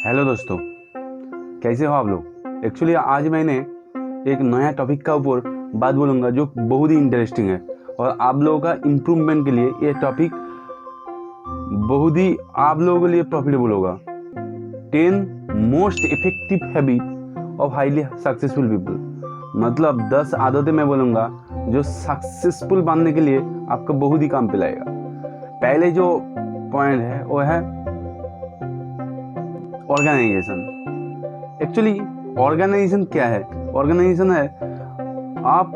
Hello दोस्तों, कैसे हो आप लोग। एक्चुअली आज मैंने एक नया टॉपिक का ऊपर बात बोलूँगा जो बहुत ही इंटरेस्टिंग है और आप लोगों का इम्प्रूवमेंट के लिए ये टॉपिक बहुत ही आप लोगों के लिए प्रॉफिटेबल होगा। 10 most effective habit of highly successful people, मतलब 10 आदतें मैं बोलूँगा जो सक्सेसफुल बनने के लिए आपको बहुत ही काम पे लाएगा। पहले जो पॉइंट है वो है ऑर्गेनाइजेशन। एक्चुअली ऑर्गेनाइजेशन क्या है? ऑर्गेनाइजेशन है आप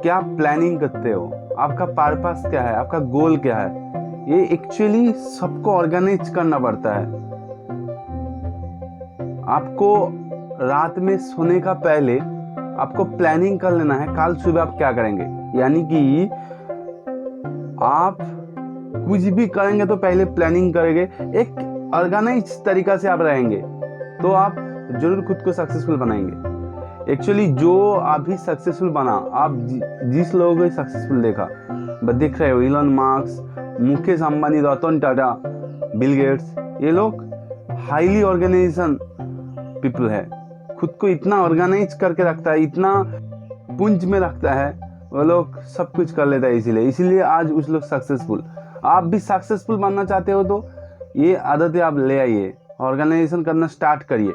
क्या प्लानिंग करते हो, आपका पर्पस क्या है, आपका गोल क्या है। ये एक्चुअली सबको ऑर्गेनाइज करना पड़ता है। आपको रात में सोने का पहले आपको प्लानिंग कर लेना है कल सुबह आप क्या करेंगे। यानी कि आप कुछ भी करेंगे तो पहले प्लानिंग करेंगे, एक ऑर्गेनाइज तरीका से आप रहेंगे तो आप जरूर खुद को सक्सेसफुल बनाएंगे। एक्चुअली जो अभी सक्सेसफुल बना, आप जिस लोगों को सक्सेसफुल देखा देख रहे हो, Elon Musk, Mukesh Ambani, Ratan Tata, Bill Gates, ये लोग हाईली ऑर्गेनाइजेशन पीपल है। खुद को इतना ऑर्गेनाइज करके रखता है, इतना पुंज में रखता है, वो लोग सब कुछ कर लेता है। इसीलिए आज उस लोग सक्सेसफुल। आप भी सक्सेसफुल बनना चाहते हो तो ये आदतें आप ले आइए, ऑर्गेनाइजेशन करना स्टार्ट करिए।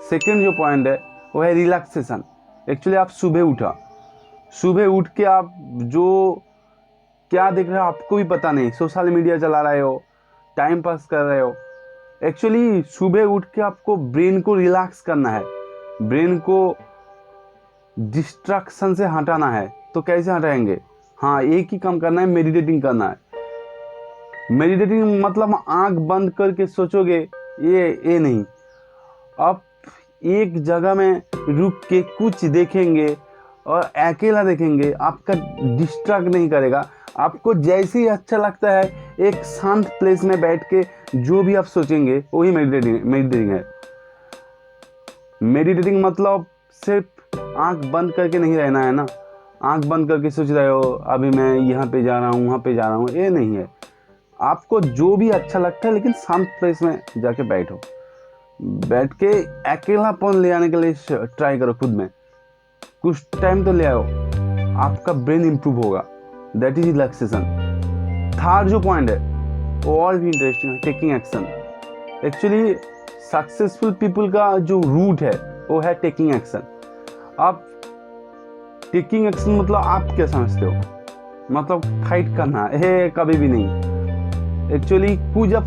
सेकंड जो पॉइंट है वो है रिलैक्सेशन। एक्चुअली आप सुबह उठ के आप जो क्या देख रहे हो आपको भी पता नहीं, सोशल मीडिया चला रहे हो, टाइम पास कर रहे हो। एक्चुअली सुबह उठ के आपको ब्रेन को रिलैक्स करना है, ब्रेन को डिस्ट्रैक्शन से हटाना है। तो कैसे हटाएंगे? हाँ, एक ही काम करना है, मेडिटेटिंग करना है। मेडिटेटिंग मतलब आंख बंद करके सोचोगे, ये नहीं। आप एक जगह में रुक के कुछ देखेंगे और अकेला देखेंगे, आपका डिस्ट्रैक्ट नहीं करेगा। आपको जैसे ही अच्छा लगता है एक शांत प्लेस में बैठ के जो भी आप सोचेंगे वही मेडिटेटिंग है। मेडिटेटिंग मतलब सिर्फ आंख बंद करके नहीं रहना है ना। आंख बंद करके सोच रहे हो अभी मैं यहाँ पे जा रहा हूँ, वहाँ पे जा रहा हूँ, ये नहीं है। आपको जो भी अच्छा लगता है लेकिन शांत प्लेस में जाके बैठ के अकेलापन ले आने के लिए ट्राई करो। खुद में कुछ टाइम तो ले आओ, आपका ब्रेन इंप्रूव होगा। That is relaxation. थर्ड जो पॉइंट है वो और भी इंटरेस्टिंग है, taking action. Actually successful people का जो रूट है वो है टेकिंग एक्शन। आप टेकिंग एक्शन मतलब आप क्या समझते हो? मतलब फाइट करना है? कभी भी नहीं। एक्चुअली कुछ आप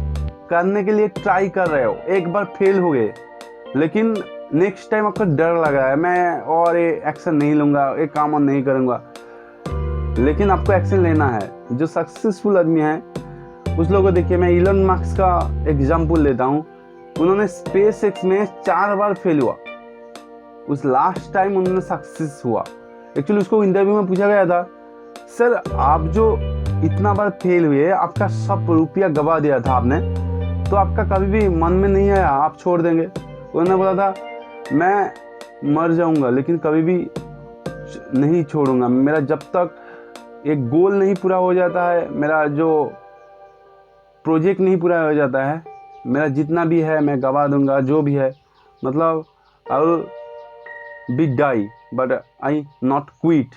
करने के लिए ट्राई कर रहे हो, एक बार फेल हो गए लेकिन नेक्स्ट टाइम आपको डर लग रहा है, मैं और ये एक्शन नहीं लूंगा, ये काम और नहीं करूंगा, लेकिन आपको एक्शन लेना है। जो सक्सेसफुल आदमी है उस लोगों को देखिए, मैं इलॉन मास्क का एग्जांपल लेता हूँ। उन्होंने स्पेस एक्स में 4 बार फेल हुआ, उस लास्ट टाइम उन्होंने सक्सेस हुआ। एक्चुअली उसको इंटरव्यू में पूछा गया था, सर आप जो इतना बार फेल हुए, आपका सब रुपया गवा दिया था आपने, तो आपका कभी भी मन में नहीं आया आप छोड़ देंगे? उन्होंने बोला था मैं मर जाऊंगा लेकिन कभी भी नहीं छोड़ूंगा। मेरा जब तक एक गोल नहीं पूरा हो जाता है, मेरा जो प्रोजेक्ट नहीं पूरा हो जाता है, मेरा जितना भी है मैं गवा दूंगा, जो भी है। मतलब I will be die but I not quit.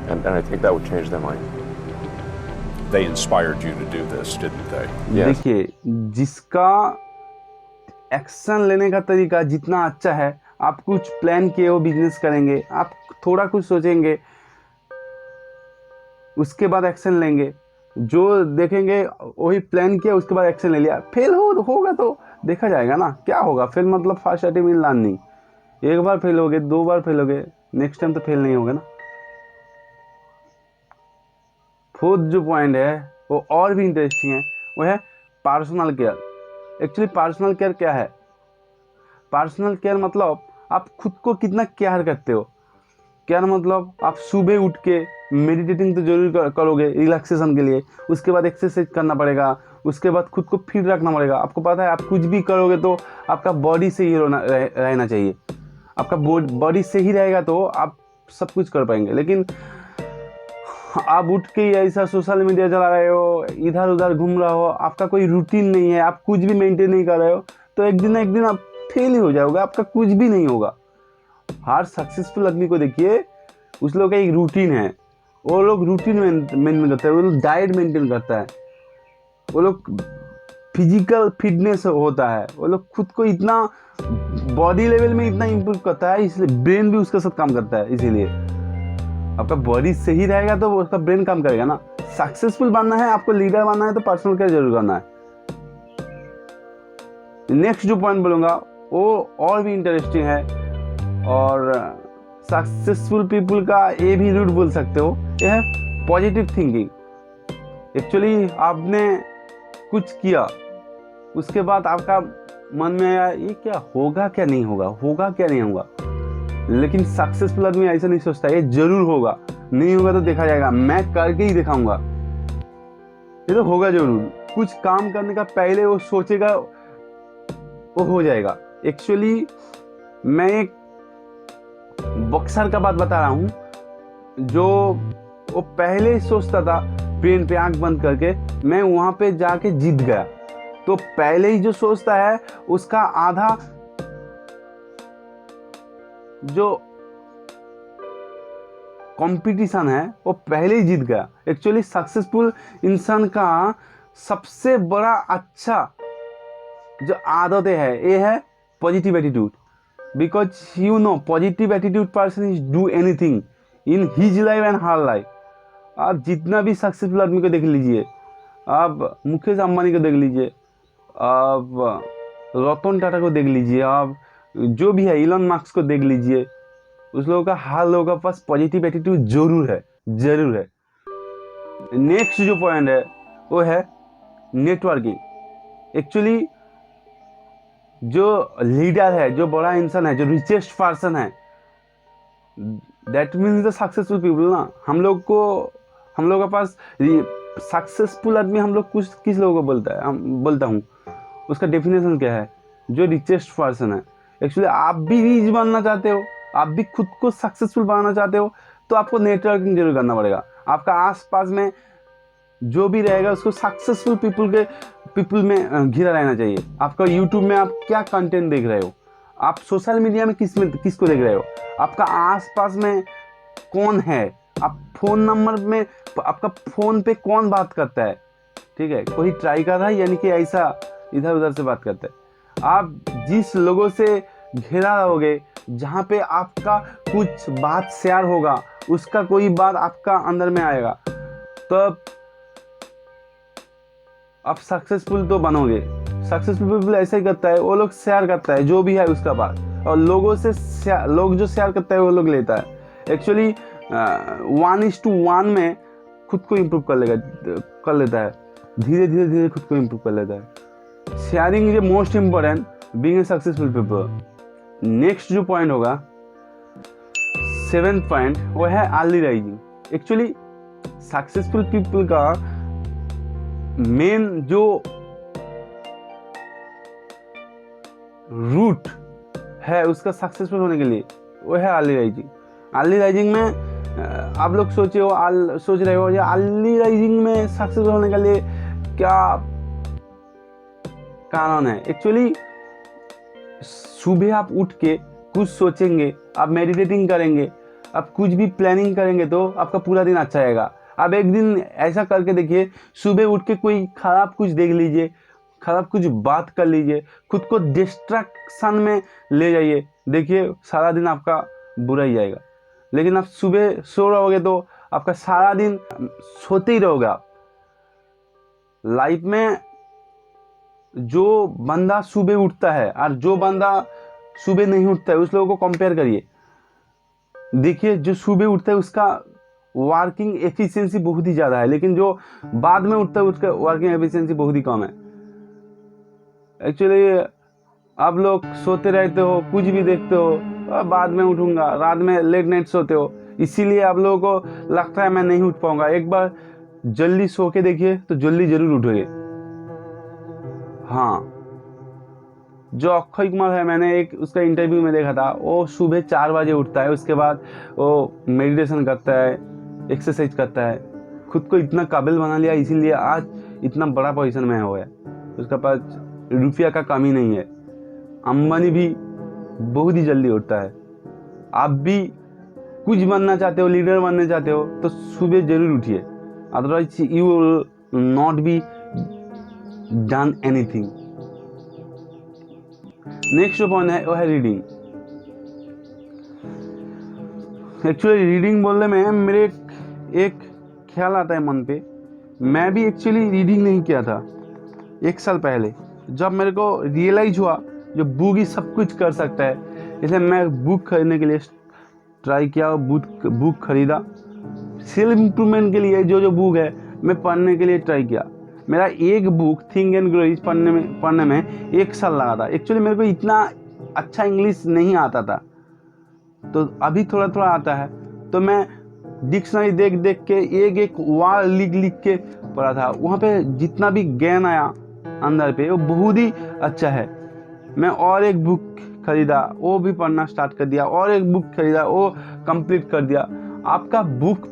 And I think that would change their mind. They inspired you to do this, didn't they? Yes. देखिए, जिसका एक्शन लेने का तरीका जितना अच्छा है, आप कुछ प्लान किए हो बिजनेस करेंगे, आप थोड़ा कुछ सोचेंगे, उसके बाद एक्शन लेंगे। जो देखेंगे वही प्लान किया, उसके बाद एक्शन ले लिया, फेल होगा तो देखा जाएगा ना, क्या होगा। फेल मतलब फर्स्ट अटेम्प्ट इन लर्निंग। एक बार फेल हो गए, 2 बार फेल हो गए, नेक्स्ट टाइम तो फेल नहीं होगा ना। फोर्थ जो पॉइंट है वो और भी इंटरेस्टिंग है, वो है personal care. Actually personal care क्या है? पर्सनल केयर मतलब आप खुद को कितना केयर करते हो। केयर मतलब आप सुबह उठ के मेडिटेटिंग तो जरूर करोगे रिलैक्सेशन के लिए, उसके बाद एक्सरसाइज करना पड़ेगा, उसके बाद खुद को फिट रखना पड़ेगा। आपको पता है आप कुछ भी करोगे तो आपका बॉडी से ही रहना चाहिए। आपका बॉडी से ही रहेगा तो आप सब कुछ कर पाएंगे। लेकिन आप उठ के ऐसा सोशल मीडिया चला रहे हो, इधर उधर घूम रहे हो, आपका कोई रूटीन नहीं है, आप कुछ भी मेंटेन नहीं कर रहे हो, तो एक दिन ना एक दिन आप फेल ही हो जाओगे, आपका कुछ भी नहीं होगा। हर सक्सेसफुल आदमी को देखिए, उस लोग का एक रूटीन है, वो लोग रूटीन मेंटेन करते हैं, वो लोग डाइट मेंटेन करता है, वो लोग फिजिकल फिटनेस होता है, वो लोग खुद को इतना बॉडी लेवल में इतना इम्प्रूव करता है, इसलिए ब्रेन भी उसके साथ काम करता है। इसीलिए आपका बॉडी सही रहेगा तो उसका ब्रेन काम करेगा ना। सक्सेसफुल बनना है, आपको लीडर बनना है तो पर्सनल केयर जरूर करना है। नेक्स्ट जो पॉइंट बोलूँगा वो और भी इंटरेस्टिंग है, और सक्सेसफुल पीपल का ये भी रूट बोल सकते हो, ये है पॉजिटिव थिंकिंग। एक्चुअली आपने कुछ किया, उसके बाद आपका मन में आया ये क्या होगा, क्या नहीं होगा, होगा क्या नहीं होगा, लेकिन सक्सेसफुल आदमी ऐसा नहीं सोचता, ये जरूर होगा, नहीं होगा तो देखा जाएगा, मैं करके ही दिखाऊंगा, ये तो होगा जरूर। कुछ काम करने का पहले वो सोचेगा, वो हो जाएगा। एक्चुअली मैं एक बॉक्सर का बात बता रहा हूँ, जो वो पहले ही सोचता था पेन पे आंख बंद करके मैं वहां पे जाके जीत गया, तो पहले ही जो सोचता है उसका आधा जो कंपटीशन है वो पहले ही जीत गया। एक्चुअली सक्सेसफुल इंसान का सबसे बड़ा अच्छा जो आदतें है ये है positive attitude, because you know positive attitude person is do anything in his life and her life. आप जितना भी सक्सेसफुल आदमी को देख लीजिए, आप मुकेश अंबानी को देख लीजिए, आप रतन टाटा को देख लीजिए, आप जो भी है इलॉन मस्क को देख लीजिए, उस लोगों का हर लोगों के पास पॉजिटिव एटीट्यूड जरूर है, जरूर है। नेक्स्ट जो पॉइंट है वो है नेटवर्किंग। एक्चुअली जो लीडर है, जो बड़ा इंसान है, जो रिचेस्ट पर्सन है, that means the successful people ना। हम लोग के पास सक्सेसफुल आदमी हम लोग कुछ किस लोगों को बोलता है, हम बोलता हूँ उसका डेफिनेशन क्या है, जो रिचेस्ट पर्सन है। एक्चुअली आप भी रिच बनना चाहते हो, आप भी खुद को सक्सेसफुल बनाना चाहते हो, तो आपको नेटवर्किंग जरूर करना पड़ेगा। आपका आसपास में जो भी रहेगा उसको सक्सेसफुल पीपल में घिरा रहना चाहिए। आपका यूट्यूब में आप क्या कंटेंट देख रहे हो, आप सोशल मीडिया में किसको देख रहे हो, आपका आसपास में कौन है, आप फोन नंबर में आपका फोन पे कौन बात करता है, ठीक है, कोई ट्राई कर रहा है यानी कि ऐसा इधर उधर से बात करता है। आप जिस लोगों से घेरा रहोगे, जहाँ पे आपका कुछ बात शेयर होगा, उसका कोई बात आपका अंदर में आएगा, तो आप सक्सेसफुल तो बनोगे। सक्सेसफुल पीपल ऐसा ही करता है, वो लोग शेयर करता है जो भी है उसका बात, और लोगों से लोग जो शेयर करता है वो लोग लेता है। एक्चुअली 1:1 में खुद को इम्प्रूव कर लेता है, धीरे धीरे खुद को इम्प्रूव कर लेता है। Sharing is most important being a successful people. Next जो पॉइंट होगा 7th पॉइंट, वो है early rising. Actually successful people का मेन जो रूट है उसका सक्सेसफुल होने के लिए, वो है अर्ली राइजिंग। अर्ली राइजिंग में आप लोग सोच रहे हो या अर्ली राइजिंग में सक्सेसफुल होने के लिए क्या कारण है। एक्चुअली सुबह आप उठ के कुछ सोचेंगे, आप मेडिटेटिंग करेंगे, आप कुछ भी प्लानिंग करेंगे तो आपका पूरा दिन अच्छा जाएगा। आप एक दिन ऐसा करके देखिए, सुबह उठ के कोई खराब कुछ देख लीजिए, खराब कुछ बात कर लीजिए, खुद को डिस्ट्रैक्शन में ले जाइए, देखिए सारा दिन आपका बुरा ही जाएगा। लेकिन आप सुबह सो रहोगे तो आपका सारा दिन सोते ही रहोगे आप। लाइफ में जो बंदा सुबह उठता है और जो बंदा सुबह नहीं उठता है, उस लोगों को कंपेयर करिए, देखिए जो सुबह उठता है उसका वर्किंग एफिशिएंसी बहुत ही ज़्यादा है, लेकिन जो बाद में उठता है उसका वर्किंग एफिशिएंसी बहुत ही कम है। एक्चुअली आप लोग सोते रहते हो, कुछ भी देखते हो, बाद में उठूंगा, रात में लेट नाइट सोते हो, इसीलिए आप लोगों को लगता है मैं नहीं उठ पाऊंगा। एक बार जल्दी सो के देखिए तो जल्दी जरूर उठोगे। हाँ, जो अक्षय कुमार है, मैंने एक उसका इंटरव्यू में देखा था, वो सुबह 4 बजे उठता है, उसके बाद वो मेडिटेशन करता है, एक्सरसाइज करता है, खुद को इतना काबिल बना लिया, इसीलिए आज इतना बड़ा पोजीशन में है। उसके पास रुपया का कमी नहीं है। अंबानी भी बहुत ही जल्दी उठता है। आप भी कुछ बनना चाहते हो, लीडर बनना चाहते हो, तो सुबह जरूर उठिए, otherwise you will not be done anything. Next जो पॉइंट है वो है रीडिंग। एक्चुअली रीडिंग बोलने में मेरे एक ख्याल आता है मन पे। मैं भी एक्चुअली रीडिंग नहीं किया था 1 साल पहले, जब मेरे को रियलाइज हुआ जो बुक ही सब कुछ कर सकता है, इसलिए मैं बुक खरीदने के लिए ट्राई किया और बुक खरीदा। सेल्फ इम्प्रूवमेंट के लिए जो बुक है मैं पढ़ने के लिए ट्राई किया। मेरा एक book think and grow rich पढ़ने में 1 साल लगा था। एक्चुअली मेरे को इतना अच्छा इंग्लिश नहीं आता था, तो अभी थोड़ा थोड़ा आता है, तो मैं डिक्शनरी देख के एक वर्ड लिख के पढ़ा था। वहाँ पे जितना भी ज्ञान आया अंदर पे वो बहुत ही अच्छा है। मैं और एक बुक खरीदा, वो भी पढ़ना स्टार्ट कर दिया, और एक बुक खरीदा, वो कंप्लीट कर दिया। आपका बुक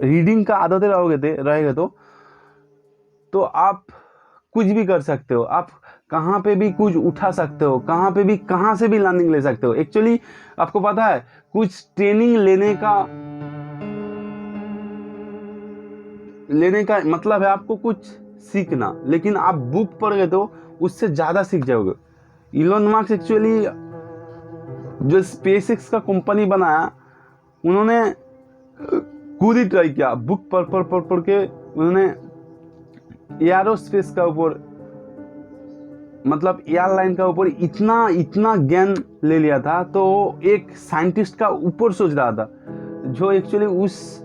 रीडिंग का आदत रहेगा तो आप कुछ भी कर सकते हो। आप कहाँ पे भी कुछ उठा सकते हो, कहाँ से भी लर्निंग ले सकते हो। एक्चुअली आपको पता है, कुछ ट्रेनिंग लेने का मतलब है आपको कुछ सीखना, लेकिन आप बुक पढ़ गए तो उससे ज़्यादा सीख जाओगे। इलोन मार्क्स एक्चुअली जो स्पेसएक्स का कंपनी बनाया, उन्होंने खुद ही ट्राई किया। बुक पढ़ के उन्होंने एयरोस्पेस का ऊपर, मतलब एयरलाइन का ऊपर इतना ज्ञान ले लिया था, तो एक साइंटिस्ट का ऊपर सोच रहा था जो एक्चुअली उस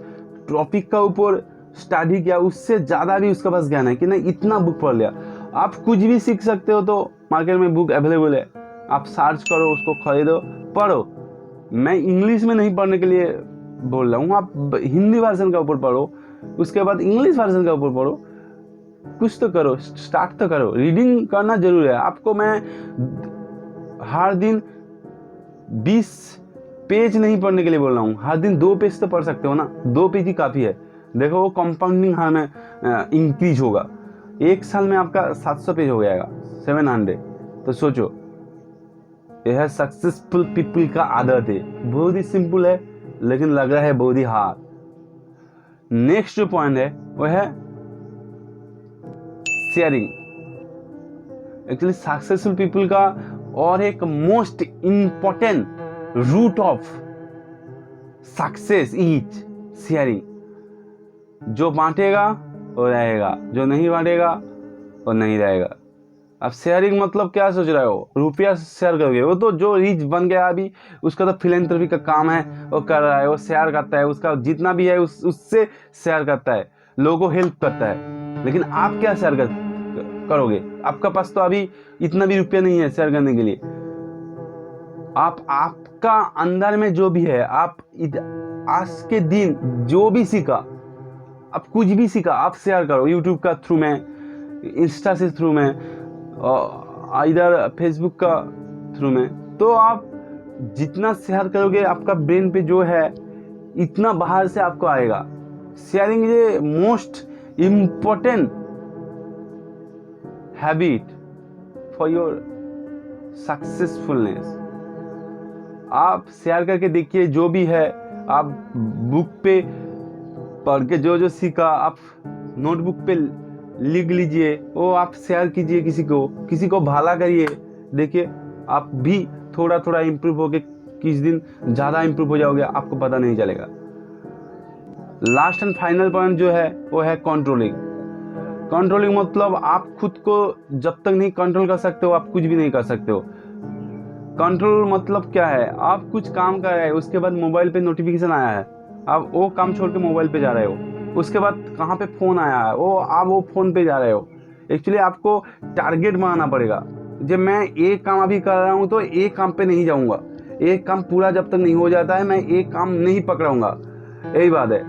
टॉपिक का ऊपर स्टडी किया, उससे ज़्यादा भी उसके पास ज्ञान है कि नहीं, इतना बुक पढ़ लिया। आप कुछ भी सीख सकते हो, तो मार्केट में बुक अवेलेबल है, आप सर्च करो, उसको खरीदो, पढ़ो। मैं इंग्लिश में नहीं पढ़ने के लिए बोल रहा हूँ, आप हिंदी वर्जन का ऊपर पढ़ो, उसके बाद इंग्लिश वर्जन का ऊपर पढ़ो, कुछ तो करो, स्टार्ट तो करो। रीडिंग करना जरूर है। आपको मैं हर दिन 20 पेज नहीं पढ़ने के लिए बोल रहा हूँ, हर दिन 2 पेज तो पढ़ सकते हो ना, 2 पेज ही काफ़ी है। देखो वो कंपाउंडिंग हर में इंक्रीज होगा, 1 साल में आपका 700 पेज हो जाएगा, 700। तो सोचो, यह सक्सेसफुल पीपल का आदत है। बहुत ही सिंपल है, लेकिन लग रहा है बहुत ही हार्ड। नेक्स्ट जो पॉइंट है वो है शेयरिंग। एक्चुअली सक्सेसफुल पीपल का और एक most important root of success is sharing. जो बांटेगा वो रहेगा, जो नहीं बांटेगा वो नहीं रहेगा। अब शेयरिंग मतलब क्या सोच रहे हो, रुपया शेयर करोगे? वो तो जो रिच बन गया अभी, उसका तो फिलेंथ्रोपी का काम है, वो कर रहा है, वो शेयर करता है, उसका जितना भी है उससे शेयर करता है, लोगों को हेल्प करता है। लेकिन आप क्या शेयर करोगे? आपका पास तो अभी इतना भी रुपया नहीं है शेयर करने के लिए। आपका अंदर में जो भी है, आप आज के दिन जो भी सीखा, आप कुछ भी सीखा, आप शेयर करो। यूट्यूब का थ्रू में, इंस्टा से थ्रू में, इधर फेसबुक का थ्रू में, तो आप जितना शेयर करोगे, आपका ब्रेन पे जो है इतना बाहर से आपको आएगा। Sharing is most important habit for your successfulness. आप शेयर करके देखिए, जो भी है आप बुक पे पढ़ के जो सीखा आप नोटबुक पे लिख लीजिए, वो आप शेयर कीजिए, किसी को भला करिए। देखिए आप भी थोड़ा थोड़ा इम्प्रूव होके किस दिन ज़्यादा इम्प्रूव हो जाओगे, आपको पता नहीं चलेगा। लास्ट एंड फाइनल पॉइंट जो है वो है कंट्रोलिंग। कंट्रोलिंग मतलब आप खुद को जब तक नहीं कंट्रोल कर सकते हो, आप कुछ भी नहीं कर सकते हो। कंट्रोल मतलब क्या है, आप कुछ काम कर रहे हैं, उसके बाद मोबाइल पे नोटिफिकेशन आया है, आप वो काम छोड़ के मोबाइल पे जा रहे हो, उसके बाद कहाँ पे फ़ोन आया है, आप वो फ़ोन पे जा रहे हो। एक्चुअली आपको टारगेट बनाना पड़ेगा। जब मैं एक काम अभी कर रहा हूँ तो एक काम पे नहीं जाऊँगा, एक काम पूरा जब तक नहीं हो जाता है मैं एक काम नहीं पकड़ाऊँगा। यही बात है,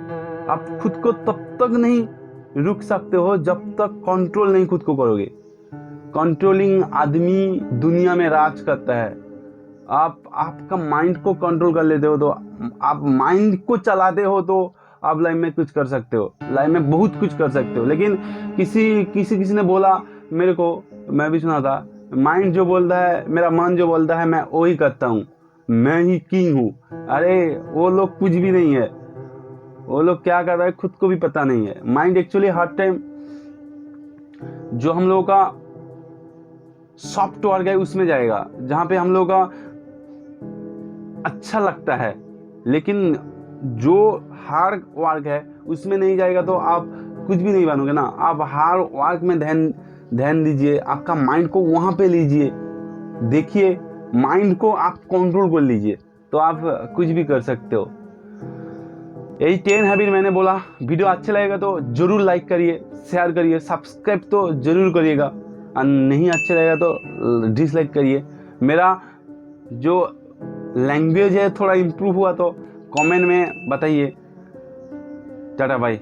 आप खुद को तब तक नहीं रुक सकते हो जब तक कंट्रोल नहीं खुद को करोगे। कंट्रोलिंग आदमी दुनिया में राज करता है। आप आपका माइंड को कंट्रोल कर लेते हो तो, आप माइंड को चलाते हो तो आप लाइफ में कुछ कर सकते हो, लाइफ में बहुत कुछ कर सकते हो। लेकिन किसी ने बोला मेरे को, मैं भी सुना था, माइंड जो बोलता है, मेरा मन जो बोलता है, मैं वो ही करता हूँ, मैं ही किंग हूँ। अरे वो लोग कुछ भी नहीं है, वो लोग क्या कर रहा है खुद को भी पता नहीं है। माइंड एक्चुअली हर टाइम जो हम लोगों का सॉफ्ट वर्क है उसमें जाएगा, जहाँ पे हम लोगों का अच्छा लगता है, लेकिन जो हार्ड वर्क है उसमें नहीं जाएगा तो आप कुछ भी नहीं बनोगे ना। आप हार्ड वर्क में ध्यान दीजिए, आपका माइंड को वहाँ पे लीजिए, देखिए माइंड को आप कंट्रोल कर लीजिए, तो आप कुछ भी कर सकते हो। यही 10 हैबिट मैंने बोला। वीडियो अच्छा लगेगा तो जरूर लाइक करिए, शेयर करिए, सब्सक्राइब तो जरूर करिएगा, और नहीं अच्छा लगेगा तो डिसलाइक करिए। मेरा जो लैंग्वेज है थोड़ा इम्प्रूव हुआ तो कमेंट में बताइए। Tata bye.